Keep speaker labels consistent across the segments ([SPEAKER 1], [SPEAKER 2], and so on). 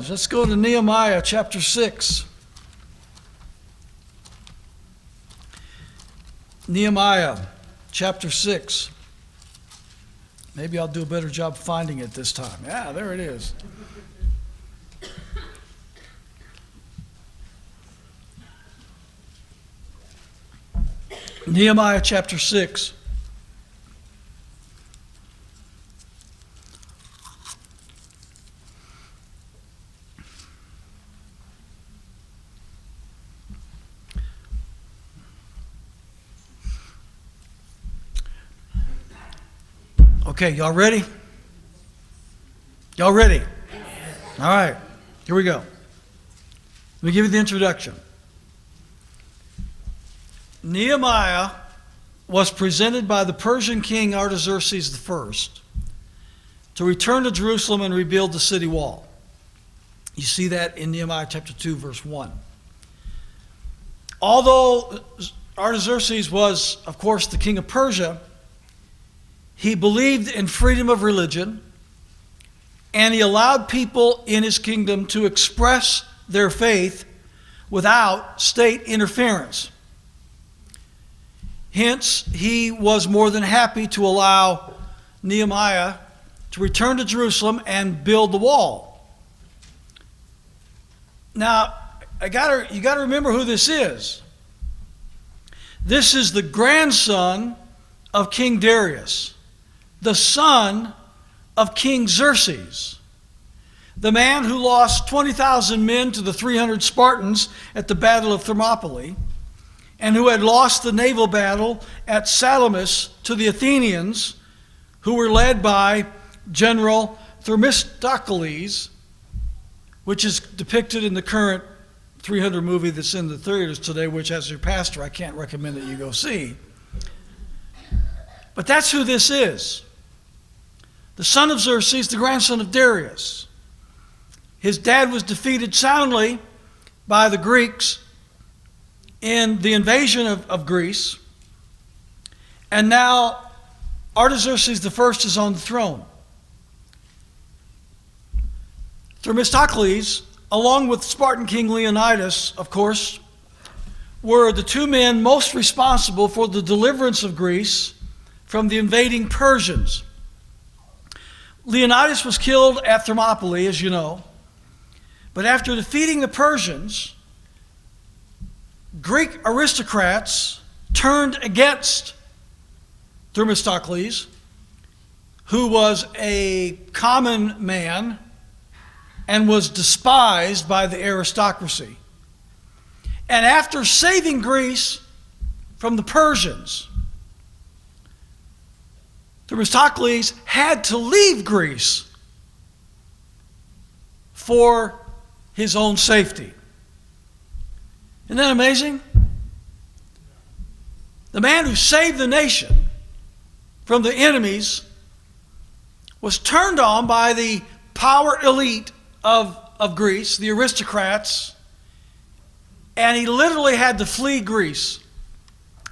[SPEAKER 1] Bibles. Let's go to Nehemiah chapter 6. Nehemiah chapter 6. Maybe I'll do a better job finding it this time. Yeah, there it is. Nehemiah chapter 6. Okay, y'all ready? Y'all ready? All right, here we go. Let me give you the introduction. Nehemiah was presented by the Persian king Artaxerxes I to return to Jerusalem and rebuild the city wall. You see that in Nehemiah chapter 2, verse 1. Although Artaxerxes was, of course, the king of Persia, he believed in freedom of religion, and he allowed people in his kingdom to express their faith without state interference. Hence, he was more than happy to allow Nehemiah to return to Jerusalem and build the wall. Now, you got to remember who this is. This is the grandson of King Darius, the son of King Xerxes, the man who lost 20,000 men to the 300 Spartans at the Battle of Thermopylae, and who had lost the naval battle at Salamis to the Athenians, who were led by General Themistocles, which is depicted in the current 300 movie that's in the theaters today, which as your pastor I can't recommend that you go see. But that's who this is. The son of Xerxes, the grandson of Darius. His dad was defeated soundly by the Greeks in the invasion of Greece. And now Artaxerxes I is on the throne. Themistocles, along with Spartan king Leonidas, of course, were the two men most responsible for the deliverance of Greece from the invading Persians. Leonidas was killed at Thermopylae, as you know. But after defeating the Persians, Greek aristocrats turned against Themistocles, who was a common man and was despised by the aristocracy. And after saving Greece from the Persians, Themistocles had to leave Greece for his own safety. Isn't that amazing? The man who saved the nation from the enemies was turned on by the power elite of Greece, the aristocrats, and he literally had to flee Greece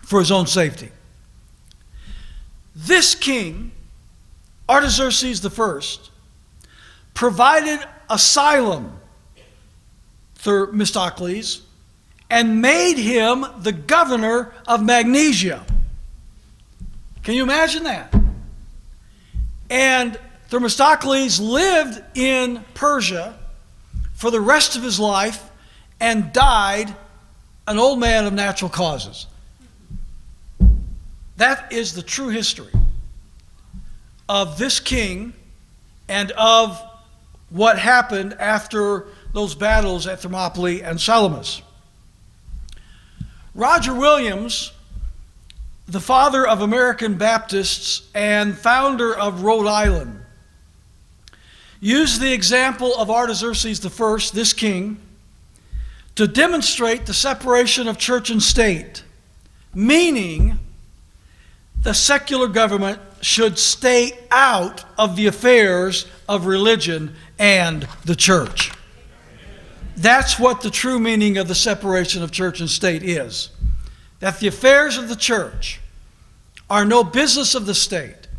[SPEAKER 1] for his own safety. This king, Artaxerxes I, provided asylum to Themistocles and made him the governor of Magnesia. Can you imagine that? And Themistocles lived in Persia for the rest of his life and died an old man of natural causes. That is the true history of this king and of what happened after those battles at Thermopylae and Salamis. Roger Williams, the father of American Baptists and founder of Rhode Island, used the example of Artaxerxes I, this king, to demonstrate the separation of church and state, meaning the secular government should stay out of the affairs of religion and the church. That's what the true meaning of the separation of church and state is. That the affairs of the church are no business of the state,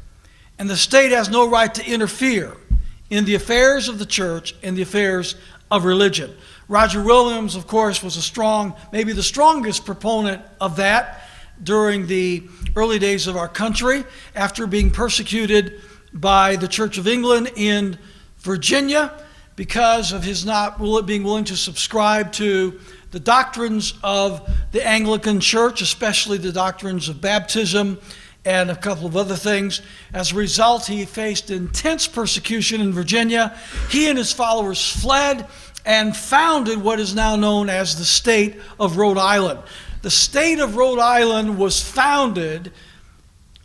[SPEAKER 1] and the state has no right to interfere in the affairs of the church and the affairs of religion. Roger Williams, of course, was maybe the strongest proponent of that during the early days of our country, after being persecuted by the Church of England in Virginia because of his not being willing to subscribe to the doctrines of the Anglican Church, especially the doctrines of baptism and a couple of other things. As a result, he faced intense persecution in Virginia. He and his followers fled and founded what is now known as the state of Rhode Island. The state of Rhode Island was founded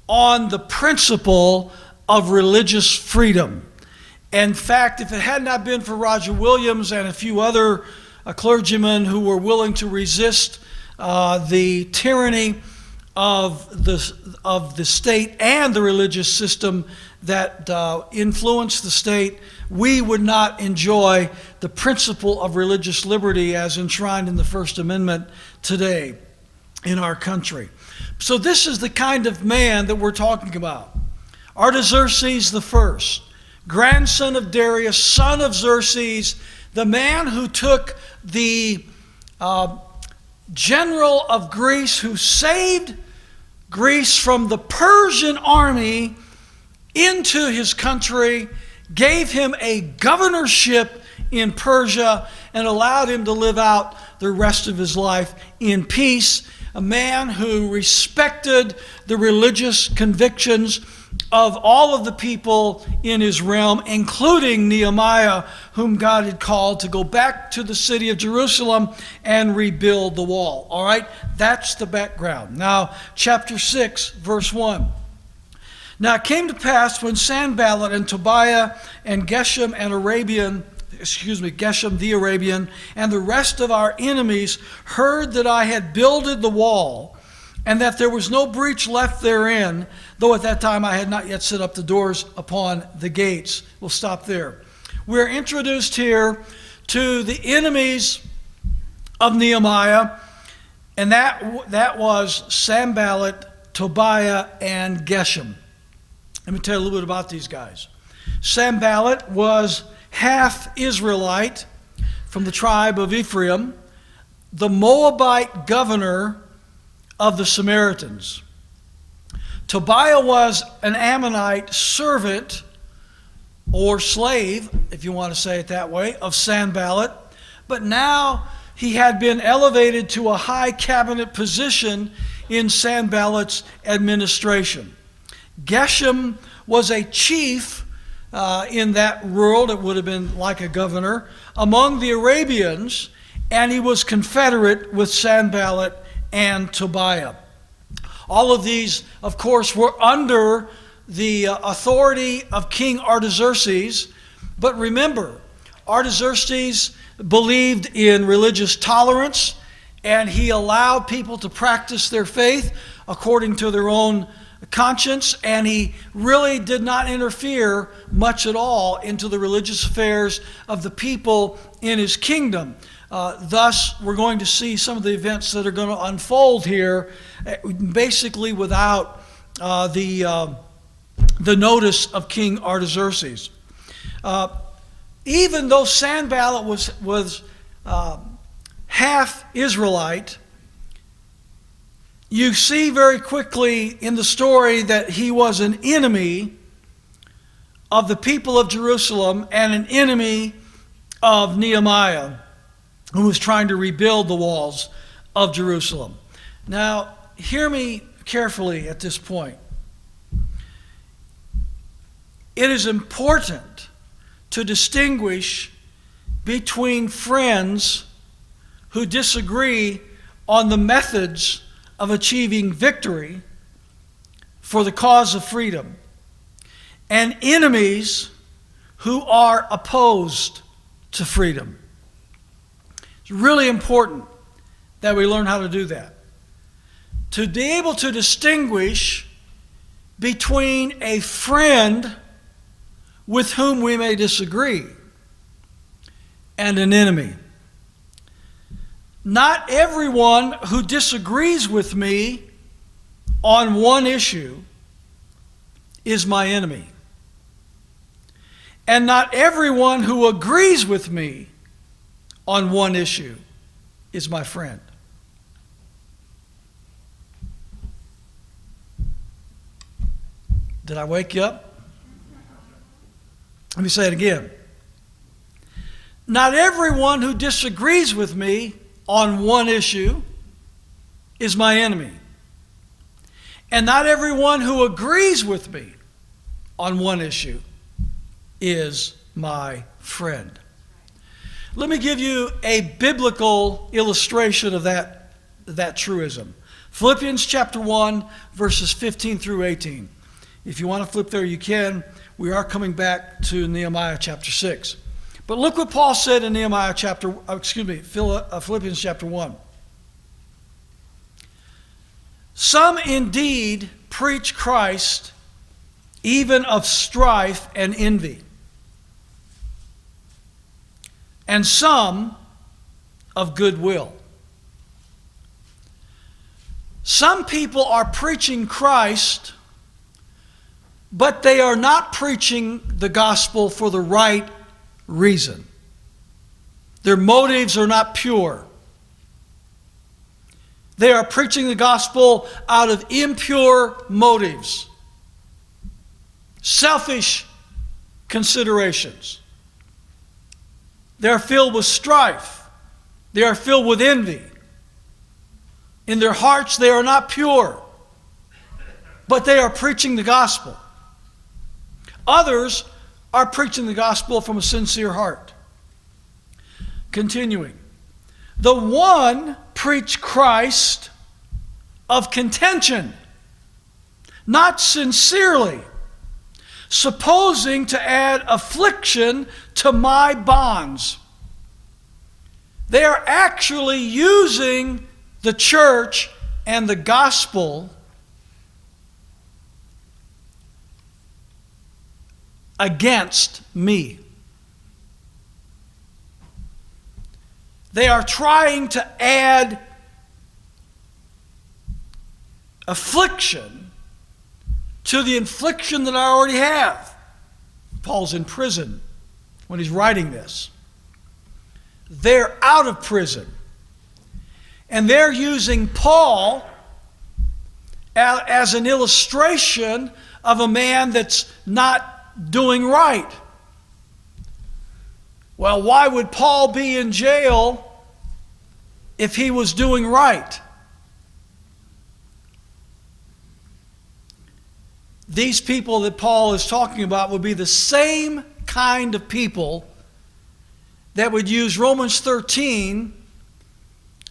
[SPEAKER 1] on the principle of religious freedom. In fact, if it had not been for Roger Williams and a few other clergymen who were willing to resist the tyranny of the state and the religious system that influenced the state, we would not enjoy the principle of religious liberty as enshrined in the First Amendment today in our country. So this is the kind of man that we're talking about. Artaxerxes I, grandson of Darius, son of Xerxes, the man who took the general of Greece, who saved Greece from the Persian army into his country, gave him a governorship in Persia, and allowed him to live out the rest of his life in peace. A man who respected the religious convictions of all of the people in his realm, including Nehemiah, whom God had called to go back to the city of Jerusalem and rebuild the wall. All right, that's the background. Now, chapter 6, verse 1. Now it came to pass when Sanballat and Tobiah and Geshem the Arabian, and the rest of our enemies heard that I had builded the wall, and that there was no breach left therein, though at that time I had not yet set up the doors upon the gates. We'll stop there. We're introduced here to the enemies of Nehemiah, and that was Sanballat, Tobiah, and Geshem. Let me tell you a little bit about these guys. Sanballat was half Israelite from the tribe of Ephraim, the Moabite governor of the Samaritans. Tobiah was an Ammonite servant or slave, if you want to say it that way, of Sanballat, but now he had been elevated to a high cabinet position in Sanballat's administration. Geshem was a chief in that world. It would have been like a governor among the Arabians, and he was confederate with Sanballat and Tobiah. All of these, of course, were under the authority of King Artaxerxes. But remember, Artaxerxes believed in religious tolerance, and he allowed people to practice their faith according to their own conscience, and he really did not interfere much at all into the religious affairs of the people in his kingdom. Thus, we're going to see some of the events that are going to unfold here, basically without the notice of King Artaxerxes. Even though Sanballat was half Israelite, you see very quickly in the story that he was an enemy of the people of Jerusalem and an enemy of Nehemiah, who was trying to rebuild the walls of Jerusalem. Now, hear me carefully at this point. It is important to distinguish between friends who disagree on the methods of achieving victory for the cause of freedom, and enemies who are opposed to freedom. It's really important that we learn how to do that. To be able to distinguish between a friend with whom we may disagree and an enemy. Not everyone who disagrees with me on one issue is my enemy. And not everyone who agrees with me on one issue is my friend. Did I wake you up? Let me say it again. Not everyone who disagrees with me on one issue is my enemy. And not everyone who agrees with me on one issue is my friend. Let me give you a biblical illustration of that truism. Philippians chapter 1, verses 15 through 18. If you want to flip there, you can. We are coming back to Nehemiah chapter 6. But look what Paul said in Philippians chapter 1. Some indeed preach Christ, even of strife and envy, and some of goodwill. Some people are preaching Christ, but they are not preaching the gospel for the right reason. Their motives are not pure. They are preaching the gospel out of impure motives, selfish considerations. They are filled with strife. They are filled with envy. In their hearts, they are not pure, but they are preaching the gospel. Others are preaching the gospel from a sincere heart. Continuing. The one preached Christ of contention, not sincerely, supposing to add affliction to my bonds. They are actually using the church and the gospel against me. They are trying to add affliction to the infliction that I already have. Paul's in prison when he's writing this. They're out of prison. And they're using Paul as an illustration of a man that's not doing right. Well, why would Paul be in jail if he was doing right? These people that Paul is talking about would be the same kind of people that would use Romans 13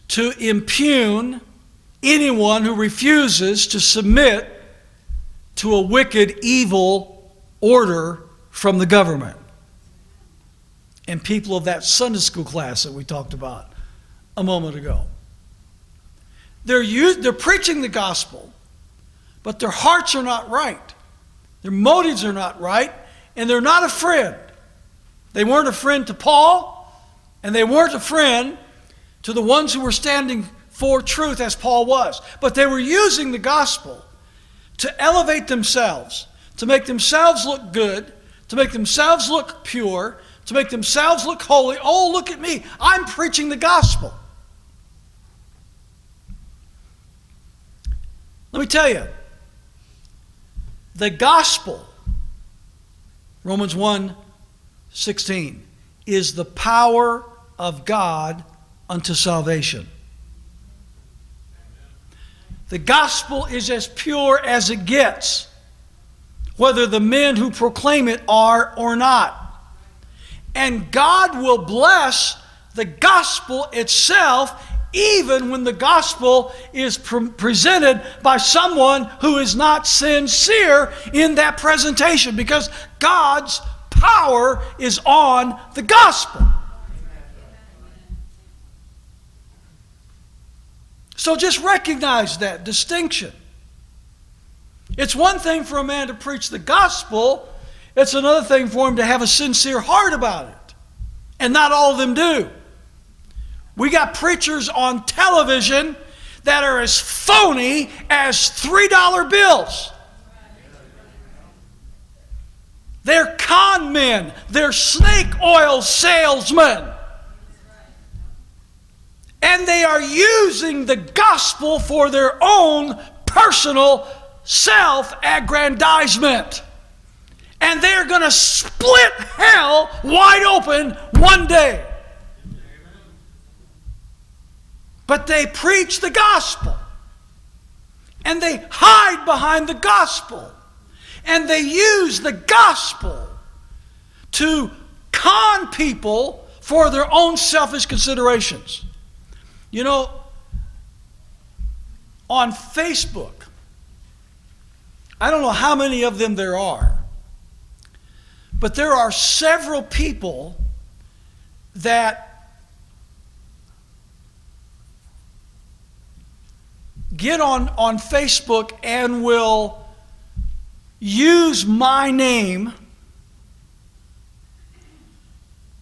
[SPEAKER 1] to impugn anyone who refuses to submit to a wicked, evil order from the government. And people of that Sunday school class that we talked about a moment ago. They're preaching the gospel, but their hearts are not right. Their motives are not right, and they're not a friend. They weren't a friend to Paul, and they weren't a friend to the ones who were standing for truth as Paul was. But they were using the gospel to elevate themselves, to make themselves look good, to make themselves look pure, to make themselves look holy. Oh, look at me. I'm preaching the gospel. Let me tell you, the gospel, Romans 1:16, is the power of God unto salvation. The gospel is as pure as it gets, whether the men who proclaim it are or not. And God will bless the gospel itself even when the gospel is presented by someone who is not sincere in that presentation, because God's power is on the gospel. So just recognize that distinction. It's one thing for a man to preach the gospel. It's another thing for him to have a sincere heart about it. And not all of them do. We got preachers on television that are as phony as $3 bills. They're con men. They're snake oil salesmen. they are using the gospel for their own personal self-aggrandizement. And they're going to split hell wide open one day. But they preach the gospel. And they hide behind the gospel. And they use the gospel to con people for their own selfish considerations. You know, on Facebook, I don't know how many of them there are, but there are several people that get on Facebook and will use my name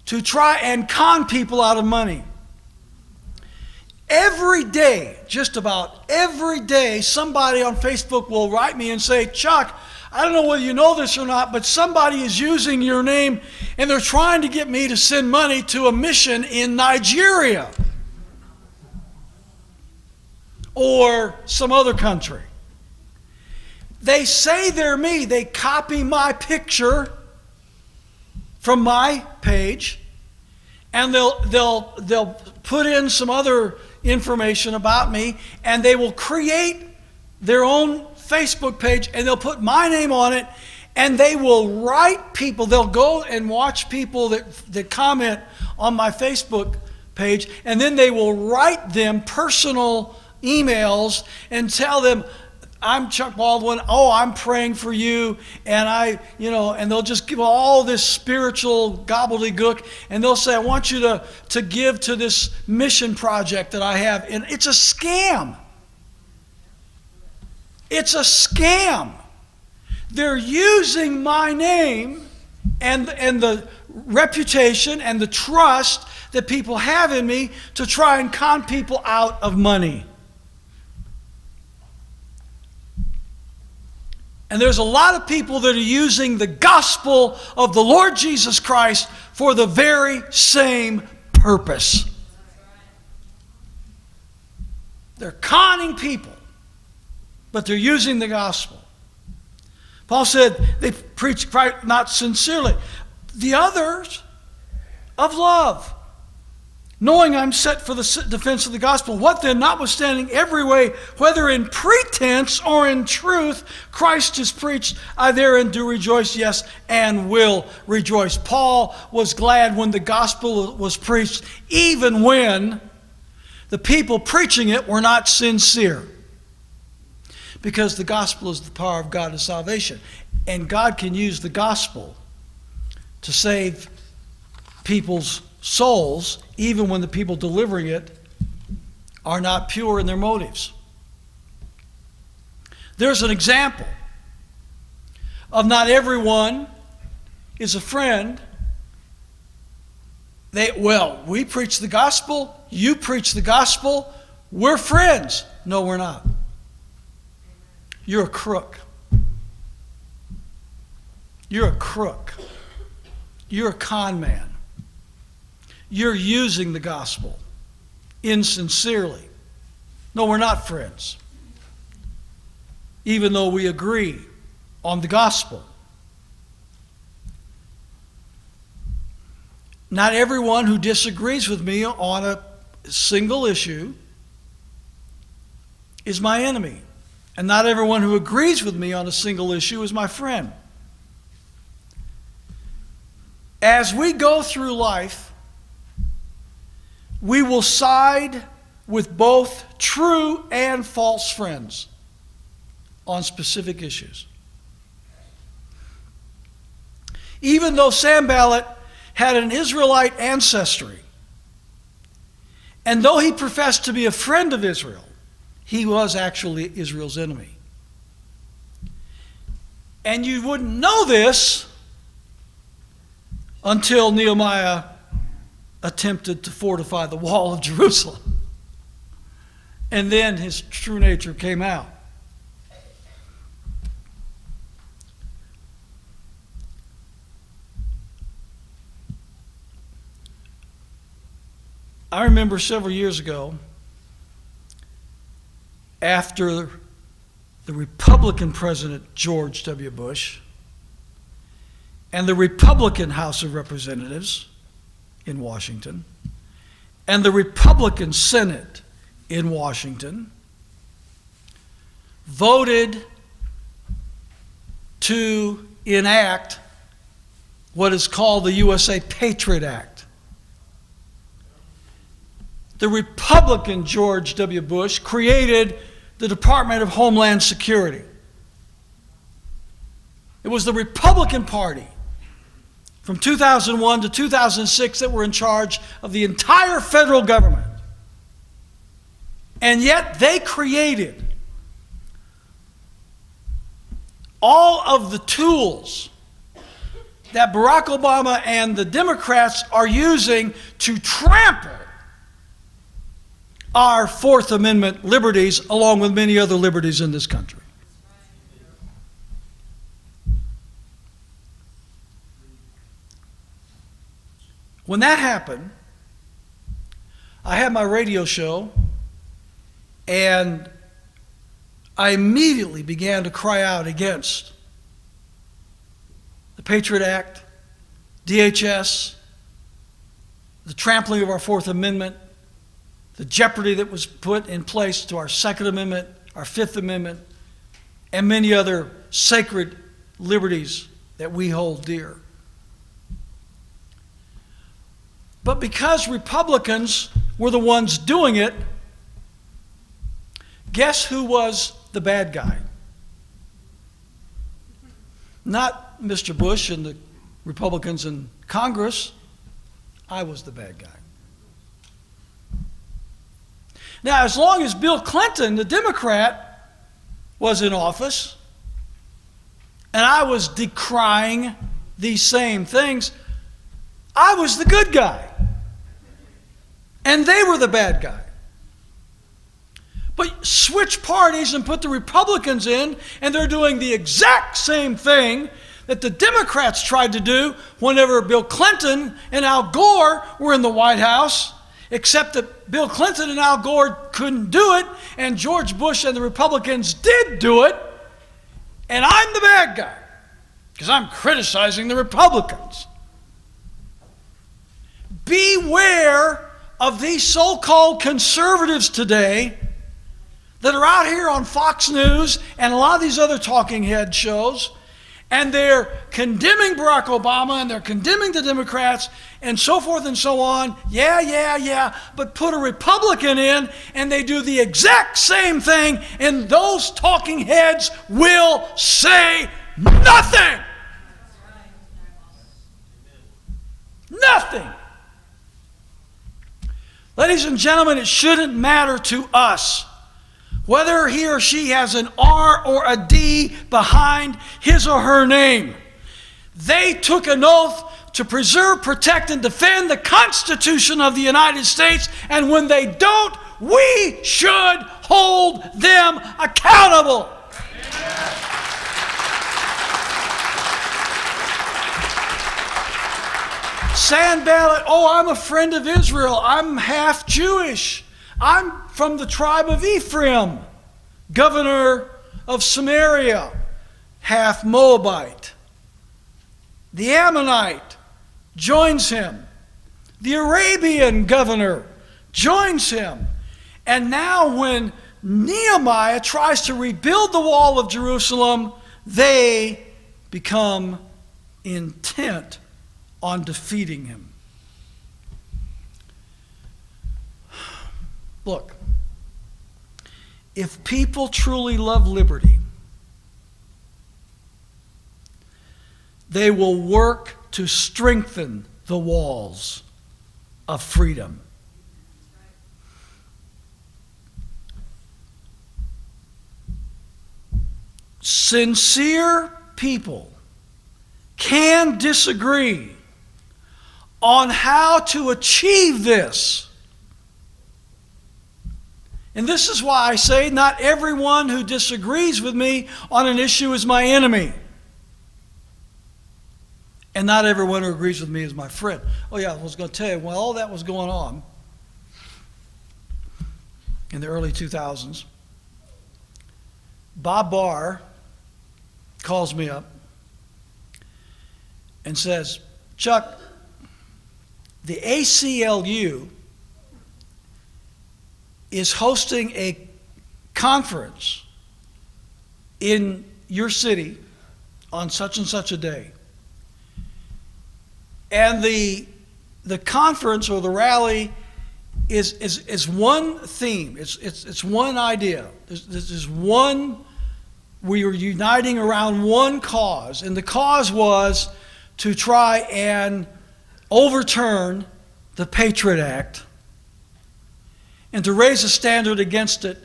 [SPEAKER 1] to try and con people out of money. Every day, just about every day, somebody on Facebook will write me and say, Chuck, I don't know whether you know this or not, but somebody is using your name and they're trying to get me to send money to a mission in Nigeria or some other country. They say they're me. They copy my picture from my page, and they'll put in some other information about me, and they will create their own Facebook page, and they'll put my name on it, and they will write people. They'll go and watch people that comment on my Facebook page, and then they will write them personal emails and tell them, I'm Chuck Baldwin. Oh, I'm praying for you. And and they'll just give all this spiritual gobbledygook. And they'll say, I want you to give to this mission project that I have. And it's a scam. It's a scam. They're using my name and the reputation and the trust that people have in me to try and con people out of money. And there's a lot of people that are using the gospel of the Lord Jesus Christ for the very same purpose. They're conning people, but they're using the gospel. Paul said they preach Christ not sincerely. The others of love, knowing I'm set for the defense of the gospel. What then? Notwithstanding every way, whether in pretense or in truth, Christ is preached, I therein do rejoice, yes, and will rejoice. Paul was glad when the gospel was preached, even when the people preaching it were not sincere. Because the gospel is the power of God to salvation. And God can use the gospel to save people's souls, even when the people delivering it are not pure in their motives. There's an example of not everyone is a friend. We preach the gospel, you preach the gospel, we're friends. No, we're not. You're a crook. You're a crook. You're a con man. You're using the gospel insincerely. No, we're not friends, even though we agree on the gospel. Not everyone who disagrees with me on a single issue is my enemy. And not everyone who agrees with me on a single issue is my friend. As we go through life, we will side with both true and false friends on specific issues. Even though Sanballat had an Israelite ancestry, and though he professed to be a friend of Israel, he was actually Israel's enemy. And you wouldn't know this until Nehemiah attempted to fortify the wall of Jerusalem. And then his true nature came out. I remember several years ago, after the Republican President George W. Bush and the Republican House of Representatives in Washington and the Republican Senate in Washington voted to enact what is called the USA Patriot Act. The Republican George W. Bush created the Department of Homeland Security. It was the Republican Party from 2001 to 2006 that were in charge of the entire federal government. And yet they created all of the tools that Barack Obama and the Democrats are using to trample our Fourth Amendment liberties, along with many other liberties in this country. When that happened, I had my radio show, and I immediately began to cry out against the Patriot Act, DHS, the trampling of our Fourth Amendment, the jeopardy that was put in place to our Second Amendment, our Fifth Amendment, and many other sacred liberties that we hold dear. But because Republicans were the ones doing it, guess who was the bad guy? Not Mr. Bush and the Republicans in Congress. I was the bad guy. Now, as long as Bill Clinton, the Democrat, was in office, and I was decrying these same things, I was the good guy. And they were the bad guy. But switch parties and put the Republicans in, and they're doing the exact same thing that the Democrats tried to do whenever Bill Clinton and Al Gore were in the White House, except that Bill Clinton and Al Gore couldn't do it, and George Bush and the Republicans did do it, and I'm the bad guy because I'm criticizing the Republicans. Beware of these so-called conservatives today that are out here on Fox News and a lot of these other talking head shows, and they're condemning Barack Obama and they're condemning the Democrats and so forth and so on. Yeah, but put a Republican in and they do the exact same thing, and those talking heads will say nothing. Nothing. Ladies and gentlemen, it shouldn't matter to us whether he or she has an R or a D behind his or her name. They took an oath to preserve, protect, and defend the Constitution of the United States, and when they don't, we should hold them accountable. Sanballat, I'm a friend of Israel. I'm half Jewish. I'm from the tribe of Ephraim, governor of Samaria, half Moabite. The Ammonite joins him. The Arabian governor joins him. And now when Nehemiah tries to rebuild the wall of Jerusalem, they become intent on defeating him. Look, if people truly love liberty, they will work to strengthen the walls of freedom. Sincere people can disagree on how to achieve this. And this is why I say not everyone who disagrees with me on an issue is my enemy. And not everyone who agrees with me is my friend. Oh yeah, I was going to tell you, while all that was going on in the early 2000s, Bob Barr calls me up and says, Chuck, the ACLU is hosting a conference in your city on such and such a day. And the conference or the rally is one theme. It's one idea. There's one, we are uniting around one cause. And the cause was to try and overturn the Patriot Act and to raise a standard against it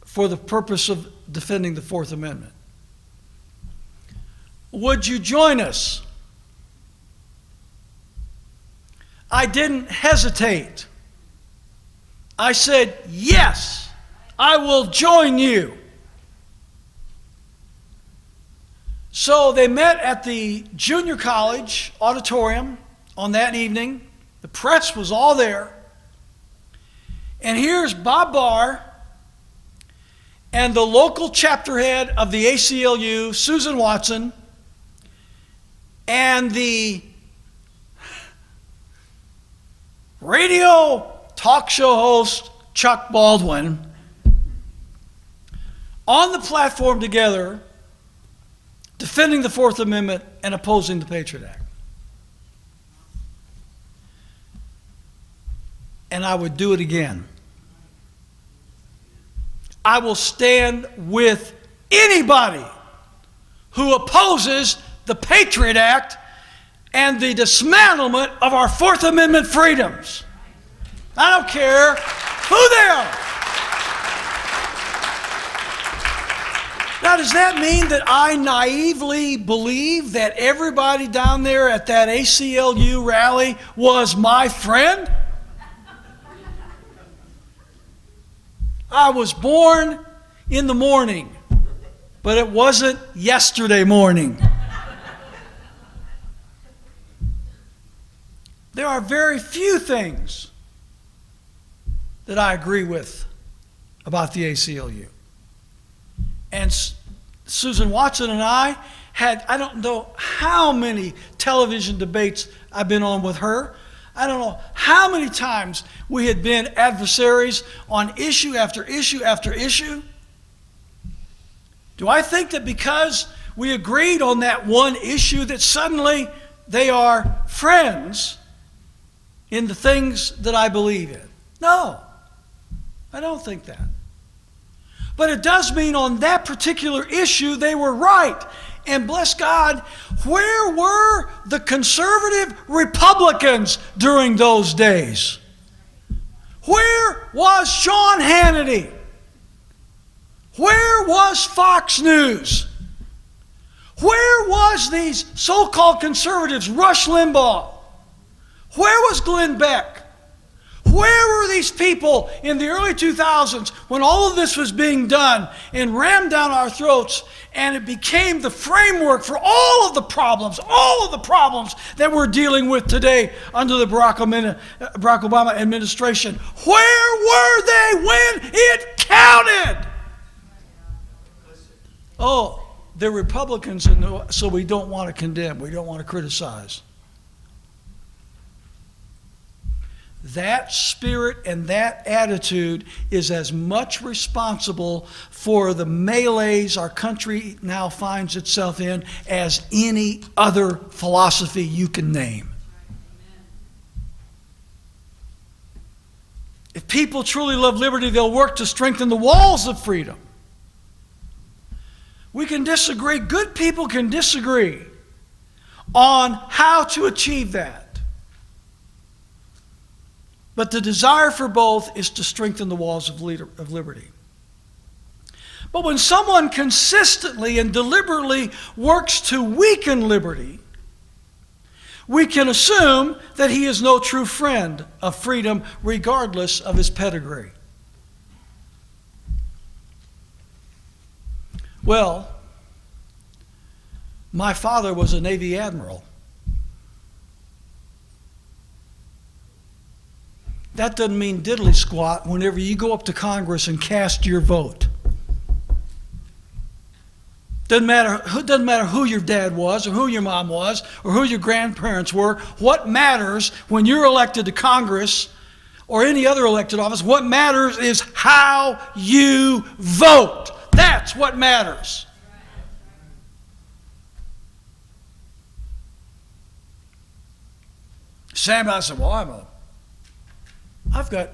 [SPEAKER 1] for the purpose of defending the Fourth Amendment. Would you join us? I didn't hesitate. I said, yes, I will join you. So they met at the junior college auditorium on that evening. The press was all there. And here's Bob Barr and the local chapter head of the ACLU, Susan Watson, and the radio talk show host, Chuck Baldwin, on the platform together, defending the Fourth Amendment and opposing the Patriot Act. And I would do it again. I will stand with anybody who opposes the Patriot Act and the dismantlement of our Fourth Amendment freedoms. I don't care who they are. Now, does that mean that I naively believe that everybody down there at that ACLU rally was my friend? I was born in the morning, but it wasn't yesterday morning. There are very few things that I agree with about the ACLU. And Susan Watson and I had, I don't know how many television debates I've been on with her. I don't know how many times we had been adversaries on issue after issue after issue. Do I think that because we agreed on that one issue that suddenly they are friends in the things that I believe in? No, I don't think that. But it does mean on that particular issue they were right. And bless God, where were the conservative Republicans during those days? Where was Sean Hannity? Where was Fox News? Where was these so-called conservatives, Rush Limbaugh? Where was Glenn Beck? Where were these people in the early 2000s when all of this was being done and rammed down our throats, and it became the framework for all of the problems that we're dealing with today under the Barack Obama administration? Where were they when it counted? Oh, they're Republicans, so we don't want to condemn. We don't want to criticize. That spirit and that attitude is as much responsible for the melees our country now finds itself in as any other philosophy you can name. If people truly love liberty, they'll work to strengthen the walls of freedom. We can disagree. Good people can disagree on how to achieve that. But the desire for both is to strengthen the walls of liberty. But when someone consistently and deliberately works to weaken liberty, we can assume that he is no true friend of freedom, regardless of his pedigree. Well, my father was a Navy admiral. That doesn't mean diddly squat whenever you go up to Congress and cast your vote. Doesn't matter who your dad was or who your mom was or who your grandparents were. What matters when you're elected to Congress or any other elected office, what matters is how you vote. That's what matters. Sam, I said, well, I've got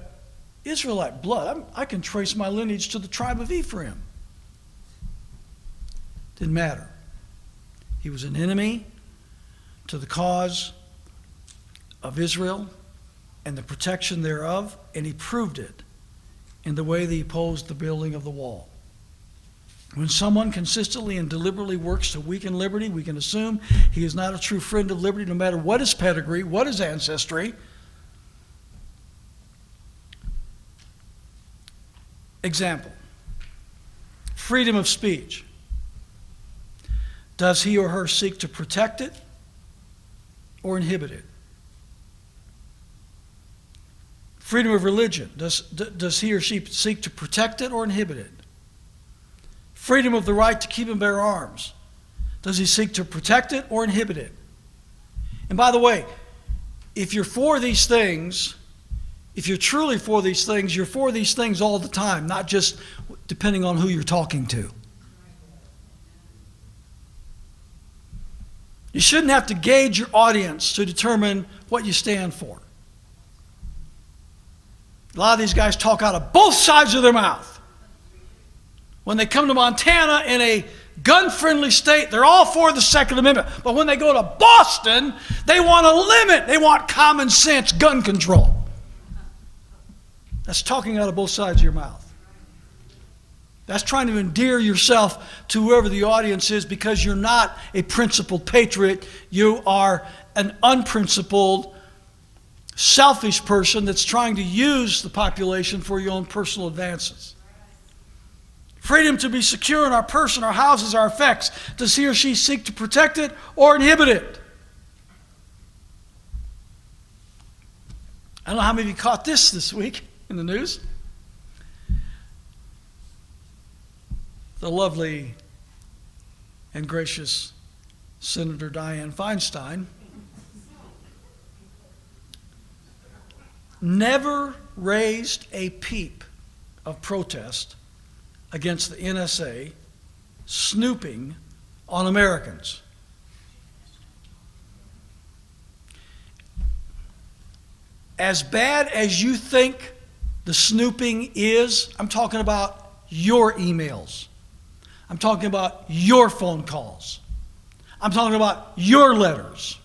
[SPEAKER 1] Israelite blood. I can trace my lineage to the tribe of Ephraim. Didn't matter. He was an enemy to the cause of Israel and the protection thereof, and he proved it in the way that he opposed the building of the wall. When someone consistently and deliberately works to weaken liberty, we can assume he is not a true friend of liberty, no matter what his pedigree, what his ancestry. Example, freedom of speech. Does he or her seek to protect it or inhibit it? Freedom of religion. Does he or she seek to protect it or inhibit it? Freedom of the right to keep and bear arms. Does he seek to protect it or inhibit it? And by the way, if you're for these things, if you're truly for these things, you're for these things all the time, not just depending on who you're talking to. You shouldn't have to gauge your audience to determine what you stand for. A lot of these guys talk out of both sides of their mouth. When they come to Montana in a gun-friendly state, they're all for the Second Amendment. But when they go to Boston, they want a limit. They want common sense gun control. That's talking out of both sides of your mouth. That's trying to endear yourself to whoever the audience is because you're not a principled patriot. You are an unprincipled, selfish person that's trying to use the population for your own personal advances. Freedom to be secure in our person, our houses, our effects. Does he or she seek to protect it or inhibit it? I don't know how many of you caught this week in the news. The lovely and gracious Senator Dianne Feinstein never raised a peep of protest against the NSA snooping on Americans. As bad as you think the snooping is, I'm talking about your emails. I'm talking about your phone calls. I'm talking about your letters.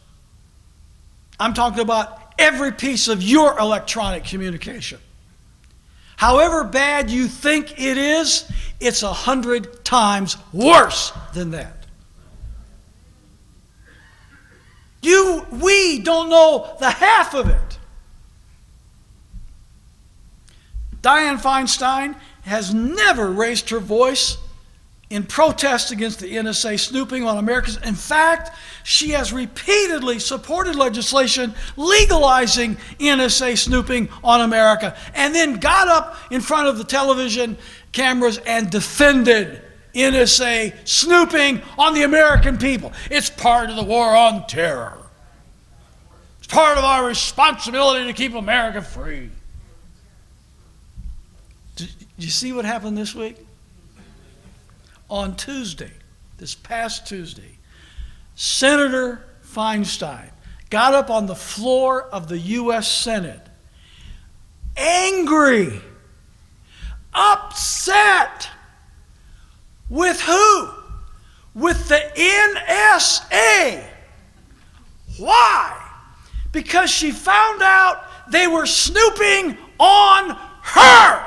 [SPEAKER 1] I'm talking about every piece of your electronic communication. However bad you think it is, it's 100 times worse than that. We don't know the half of it. Dianne Feinstein has never raised her voice in protest against the NSA snooping on Americans. In fact, she has repeatedly supported legislation legalizing NSA snooping on America, and then got up in front of the television cameras and defended NSA snooping on the American people. It's part of the war on terror. It's part of our responsibility to keep America free. Did you see what happened this week? On Tuesday, this past Tuesday, Senator Feinstein got up on the floor of the U.S. Senate, angry, upset. With who? With the NSA. Why? Because she found out they were snooping on her.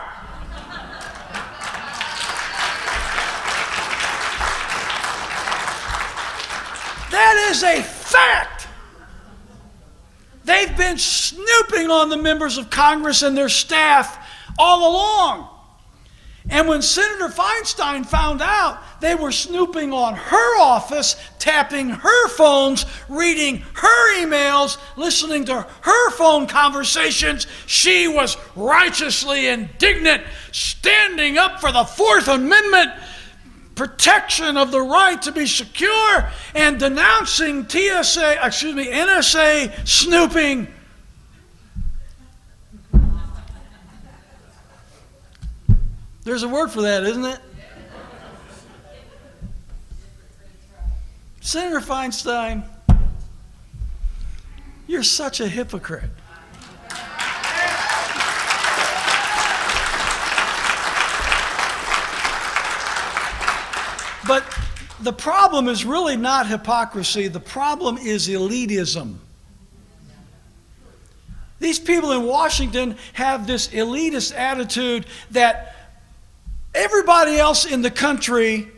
[SPEAKER 1] That is a fact. They've been snooping on the members of Congress and their staff all along. And when Senator Feinstein found out they were snooping on her office, tapping her phones, reading her emails, listening to her phone conversations, she was righteously indignant, standing up for the Fourth Amendment, protection of the right to be secure and denouncing NSA snooping. There's a word for that, isn't it? Senator Feinstein, you're such a hypocrite. But the problem is really not hypocrisy. The problem is elitism. These people in Washington have this elitist attitude that everybody else in the country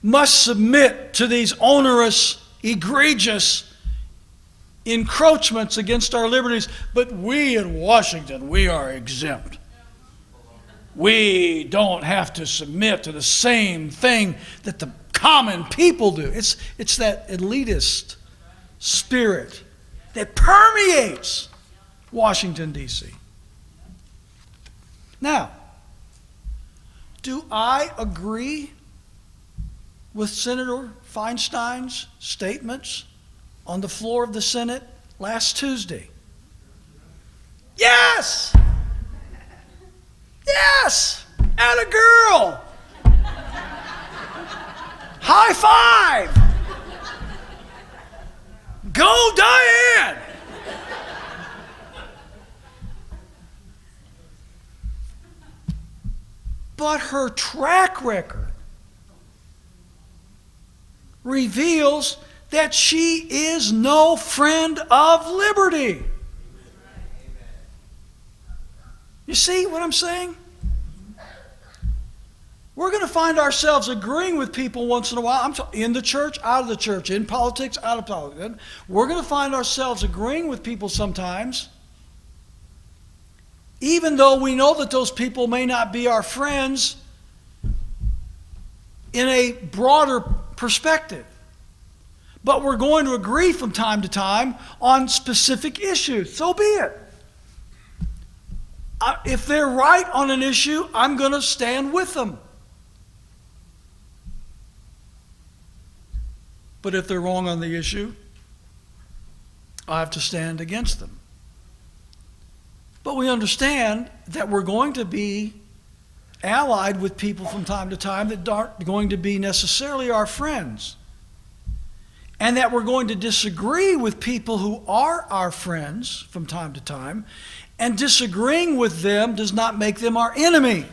[SPEAKER 1] must submit to these onerous, egregious encroachments against our liberties. But we in Washington, we are exempt. We don't have to submit to the same thing that the common people do. It's that elitist spirit that permeates Washington, D.C. Now, do I agree with Senator Feinstein's statements on the floor of the Senate last Tuesday? Yes! Yes! Atta girl! High five! Go Diane! But her track record reveals that she is no friend of liberty. You see what I'm saying? We're going to find ourselves agreeing with people once in a while. In the church, out of the church, in politics, out of politics. We're going to find ourselves agreeing with people sometimes, even though we know that those people may not be our friends in a broader perspective. But we're going to agree from time to time on specific issues. So be it. If they're right on an issue, I'm going to stand with them. But if they're wrong on the issue, I have to stand against them. But we understand that we're going to be allied with people from time to time that aren't going to be necessarily our friends. And that we're going to disagree with people who are our friends from time to time. And disagreeing with them does not make them our enemy.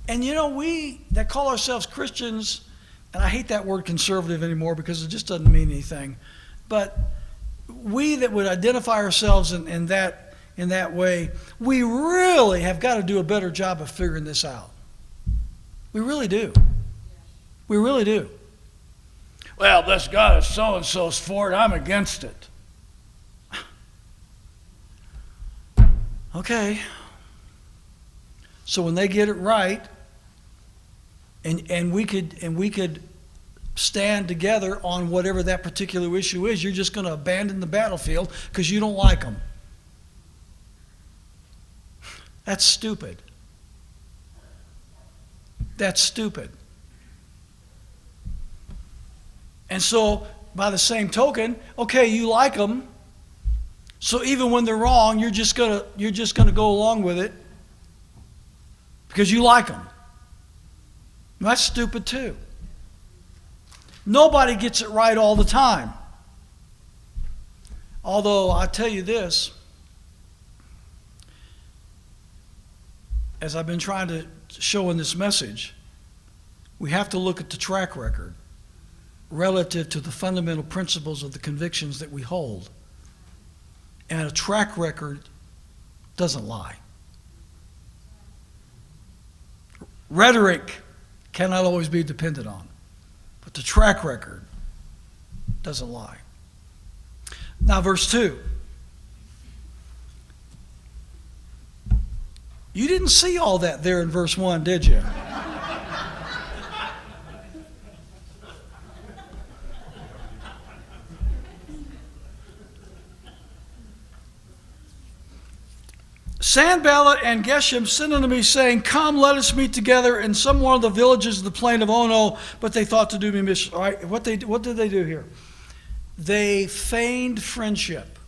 [SPEAKER 1] And you know, we that call ourselves Christians, and I hate that word conservative anymore because it just doesn't mean anything, but we that would identify ourselves in that way, we really have got to do a better job of figuring this out. We really do. We really do. Well, this God is so-and-so's for it, I'm against it. Okay. So when they get it right, and we could stand together on whatever that particular issue is, you're just going to abandon the battlefield because you don't like them. That's stupid. That's stupid. And so, by the same token, okay, you like them, so even when they're wrong, you're just gonna go along with it because you like them. That's stupid too. Nobody gets it right all the time. Although I tell you this, as I've been trying to show in this message, we have to look at the track record relative to the fundamental principles of the convictions that we hold. And a track record doesn't lie. Rhetoric cannot always be depended on, but the track record doesn't lie. Now, verse 2. You didn't see all that there in verse 1, did you? Sanballat and Geshem sent unto me, saying, Come, let us meet together in some one of the villages of the plain of Ono. But they thought to do me mischief. All right, what did they do here? They feigned friendship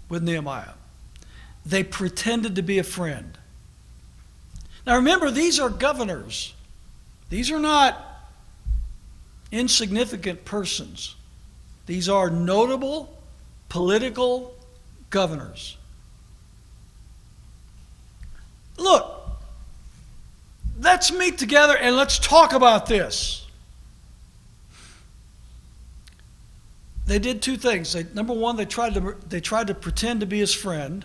[SPEAKER 1] with Nehemiah. They pretended to be a friend. Now remember, these are governors. These are not insignificant persons. These are notable political governors. Look, let's meet together and let's talk about this. They did two things. Number one, they tried to pretend to be his friend.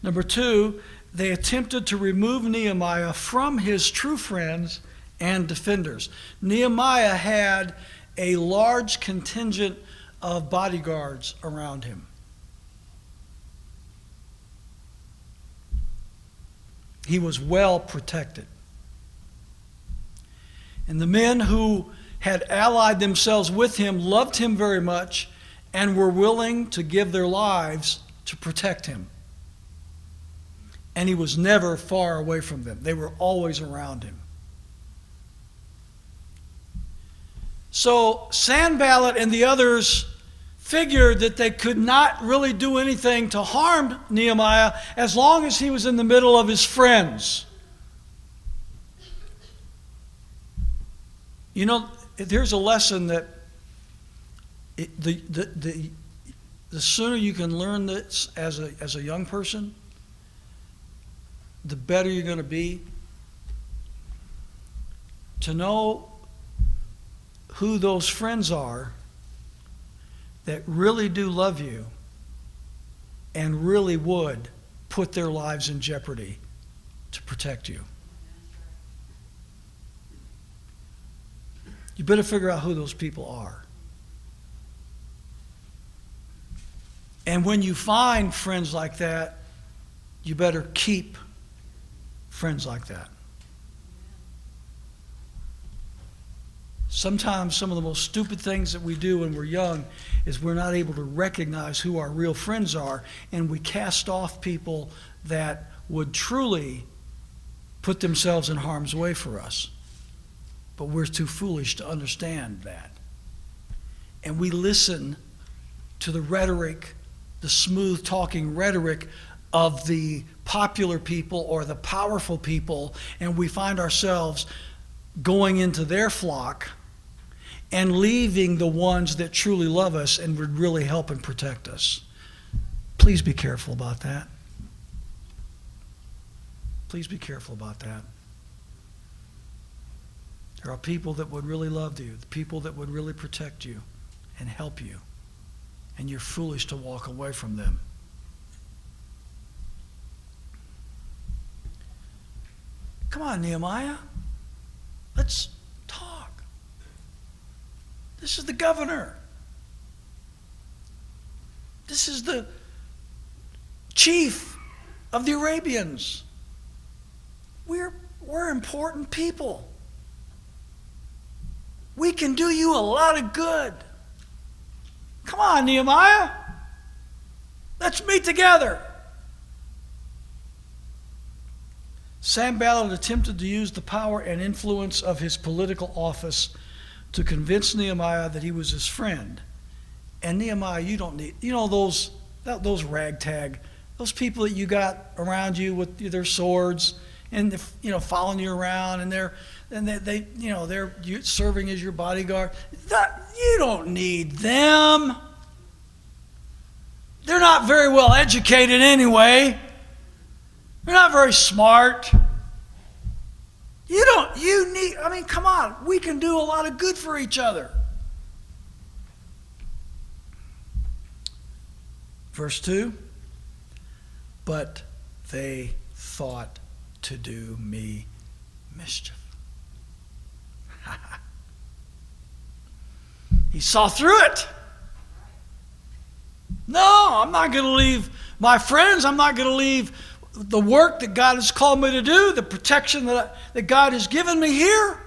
[SPEAKER 1] Number two, they attempted to remove Nehemiah from his true friends and defenders. Nehemiah had a large contingent of bodyguards around him. He was well protected. And the men who had allied themselves with him loved him very much and were willing to give their lives to protect him. And he was never far away from them. They were always around him. So Sanballat and the others figured that they could not really do anything to harm Nehemiah as long as he was in the middle of his friends. You know, there's a lesson that the sooner you can learn this as a young person, the better you're going to be. To know who those friends are that really do love you and really would put their lives in jeopardy to protect you. You better figure out who those people are. And when you find friends like that, you better keep friends like that. Sometimes some of the most stupid things that we do when we're young is we're not able to recognize who our real friends are, and we cast off people that would truly put themselves in harm's way for us. But we're too foolish to understand that. And we listen to the rhetoric, the smooth talking rhetoric of the popular people or the powerful people, and we find ourselves going into their flock and leaving the ones that truly love us and would really help and protect us. Please be careful about that. Please be careful about that. There are people that would really love you, the people that would really protect you and help you, and you're foolish to walk away from them. Come on, Nehemiah. Let's talk. This is the governor. This is the chief of the Arabians. We're important people. We can do you a lot of good. Come on, Nehemiah. Let's meet together. Sanballat attempted to use the power and influence of his political office to convince Nehemiah that he was his friend. And Nehemiah, you don't need, those ragtag, those people that you got around you with their swords and following you around, and they're serving as your bodyguard. You don't need them. They're not very well educated anyway. They're not very smart. Come on, we can do a lot of good for each other. Verse 2, but they thought to do me mischief. He saw through it. No, I'm not going to leave my friends. I'm not going to leave the work that God has called me to do, the protection that God has given me here.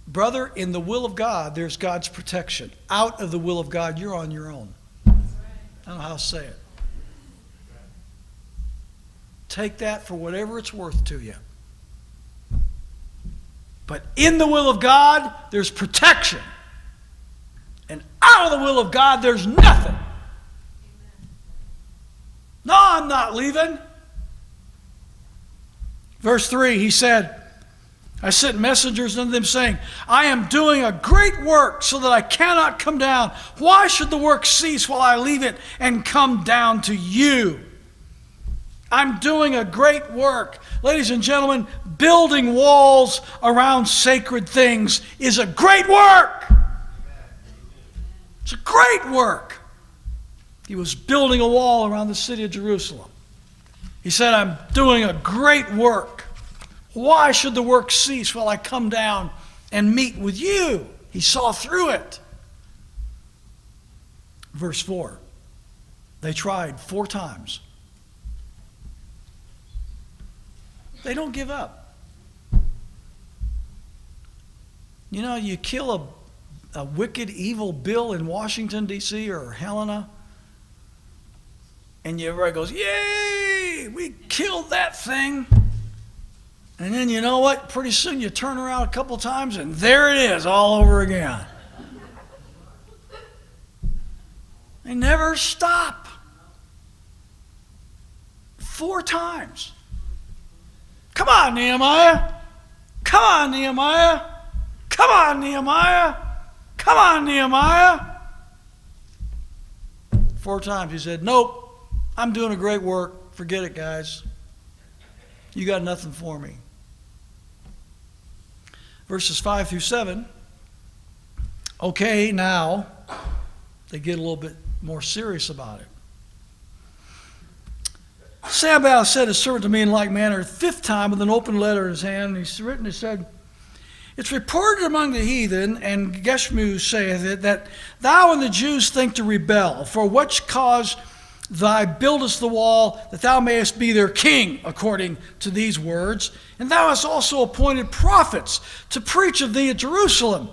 [SPEAKER 1] Brother, in the will of God, there's God's protection. Out of the will of God, you're on your own. I don't know how to say it. Take that for whatever it's worth to you. But in the will of God, there's protection. And out of the will of God, there's nothing. No, I'm not leaving. Verse 3, he said, I sent messengers unto them saying, I am doing a great work so that I cannot come down. Why should the work cease while I leave it and come down to you? I'm doing a great work. Ladies and gentlemen, building walls around sacred things is a great work. It's a great work. He was building a wall around the city of Jerusalem. He said, I'm doing a great work. Why should the work cease while I come down and meet with you? He saw through it. Verse 4. They tried 4 times. They don't give up. You know, you kill a wicked, evil Bill in Washington, D.C. or Helena, and everybody goes, yay, we killed that thing. And then you know what? Pretty soon you turn around a couple times and there it is all over again. They never stop. 4 times. Come on, Nehemiah. Come on, Nehemiah. Come on, Nehemiah. Come on, Nehemiah. 4 times he said, nope, I'm doing a great work. Forget it, guys. You got nothing for me. Verses 5 through 7. Okay, now they get a little bit more serious about it. Sanballat said his servant to me in like manner, 5th time with an open letter in his hand. And he's written, he said, it's reported among the heathen, and Geshmu saith it, that thou and the Jews think to rebel, for which cause thou buildest the wall, that thou mayest be their king, according to these words. And thou hast also appointed prophets to preach of thee at Jerusalem,